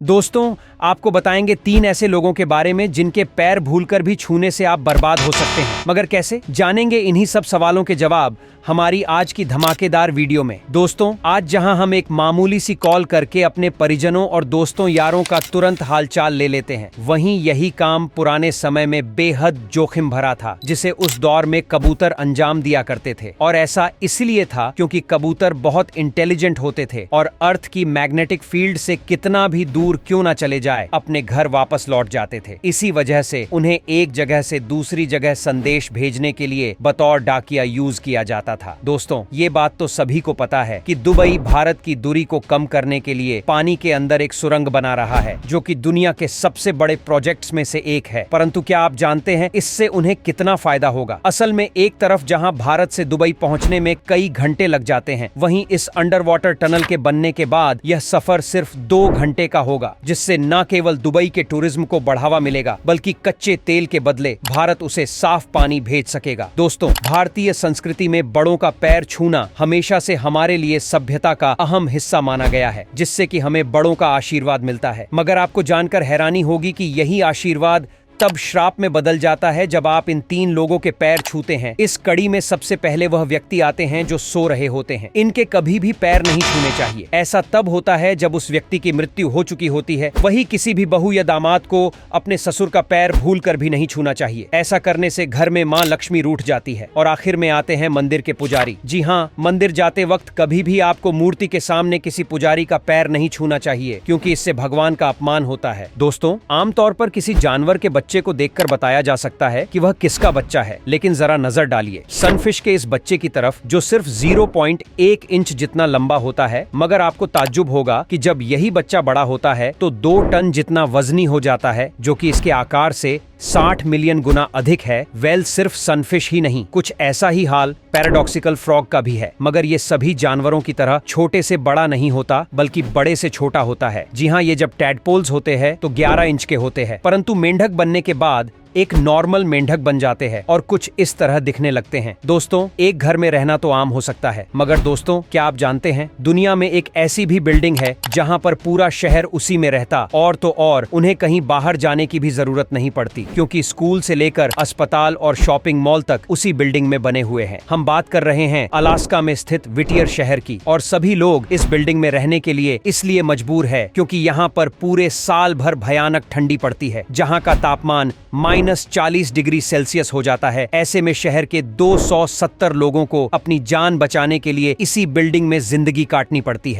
दोस्तों, आपको बताएंगे 3 ऐसे लोगों के बारे में जिनके पैर भूलकर भी छूने से आप बर्बाद हो सकते हैं। मगर कैसे? जानेंगे इन्हीं सब सवालों के जवाब हमारी आज की धमाकेदार वीडियो में। दोस्तों, आज जहां हम एक मामूली सी कॉल करके अपने परिजनों और दोस्तों यारों का तुरंत हालचाल ले लेते हैं, वहीं यही काम पुराने समय में बेहद जोखिम भरा था, जिसे उस दौर में कबूतर अंजाम दिया करते थे। और ऐसा इसलिए था क्योंकि कबूतर बहुत इंटेलिजेंट होते थे और अर्थ की मैग्नेटिक फील्ड से कितना भी दूर क्यों ना चले जाए, अपने घर वापस लौट जाते थे। इसी वजह से उन्हें एक जगह से दूसरी जगह संदेश भेजने के लिए बतौर डाकिया यूज किया जाता था। दोस्तों, ये बात तो सभी को पता है कि दुबई भारत की दूरी को कम करने के लिए पानी के अंदर एक सुरंग बना रहा है, जो कि दुनिया के सबसे बड़े प्रोजेक्ट्स में से एक है। परंतु क्या आप जानते हैं इससे उन्हें कितना फायदा होगा? असल में एक तरफ जहां भारत से दुबई पहुंचने में कई घंटे लग जाते हैं, वहीं इस अंडर वाटर टनल के बनने के बाद यह सफर सिर्फ 2 घंटे का होगा, जिससे न केवल दुबई के टूरिज्म को बढ़ावा मिलेगा, बल्कि कच्चे तेल के बदले भारत उसे साफ पानी भेज सकेगा। दोस्तों, भारतीय संस्कृति में बड़ों का पैर छूना हमेशा से हमारे लिए सभ्यता का अहम हिस्सा माना गया है, जिससे कि हमें बड़ों का आशीर्वाद मिलता है। मगर आपको जानकर हैरानी होगी कि यही आशीर्वाद तब श्राप में बदल जाता है जब आप इन 3 लोगों के पैर छूते हैं। इस कड़ी में सबसे पहले वह व्यक्ति आते हैं जो सो रहे होते हैं। इनके कभी भी पैर नहीं छूने चाहिए। ऐसा तब होता है जब उस व्यक्ति की मृत्यु हो चुकी होती है। वही किसी भी बहू या दामाद को अपने ससुर का पैर भूल कर भी नहीं छूना चाहिए। ऐसा करने से घर में माँ लक्ष्मी रूठ जाती है। और आखिर में आते हैं मंदिर के पुजारी। जी हाँ, मंदिर जाते वक्त कभी भी आपको मूर्ति के सामने किसी पुजारी का पैर नहीं छूना चाहिए, क्योंकि इससे भगवान का अपमान होता है। दोस्तों, आमतौर पर किसी जानवर के बच्चे को देखकर बताया जा सकता है कि वह किसका बच्चा है, लेकिन जरा नजर डालिए सनफिश के इस बच्चे की तरफ, जो सिर्फ 0.1 इंच जितना लंबा होता है। मगर आपको ताज्जुब होगा कि जब यही बच्चा बड़ा होता है तो 2 टन जितना वजनी हो जाता है, जो कि इसके आकार से 60 मिलियन गुना अधिक है। वेल, सिर्फ सनफिश ही नहीं, कुछ ऐसा ही हाल पैराडॉक्सिकल फ्रॉग का भी है। मगर ये सभी जानवरों की तरह छोटे से बड़ा नहीं होता, बल्कि बड़े से छोटा होता है। जी हाँ, ये जब टैडपोल्स होते हैं तो 11 इंच के होते हैं, परंतु मेंढक बनने के बाद एक नॉर्मल मेंढक बन जाते हैं और कुछ इस तरह दिखने लगते हैं। दोस्तों, एक घर में रहना तो आम हो सकता है, मगर दोस्तों, क्या आप जानते हैं दुनिया में एक ऐसी भी बिल्डिंग है जहां पर पूरा शहर उसी में रहता, और तो और उन्हें कहीं बाहर जाने की भी जरूरत नहीं पड़ती, क्योंकि स्कूल से लेकर अस्पताल और शॉपिंग मॉल तक उसी बिल्डिंग में बने हुए हैं। हम बात कर रहे हैं अलास्का में स्थित व्हिटियर शहर की, और सभी लोग इस बिल्डिंग में रहने के लिए इसलिए मजबूर है क्योंकि यहाँ पर पूरे साल भर भयानक ठंडी पड़ती है, जहाँ का तापमान -40 डिग्री सेल्सियस हो जाता है। ऐसे में शहर के 270 लोगों को अपनी जान बचाने के लिए इसी बिल्डिंग में जिंदगी काटनी पड़ती है।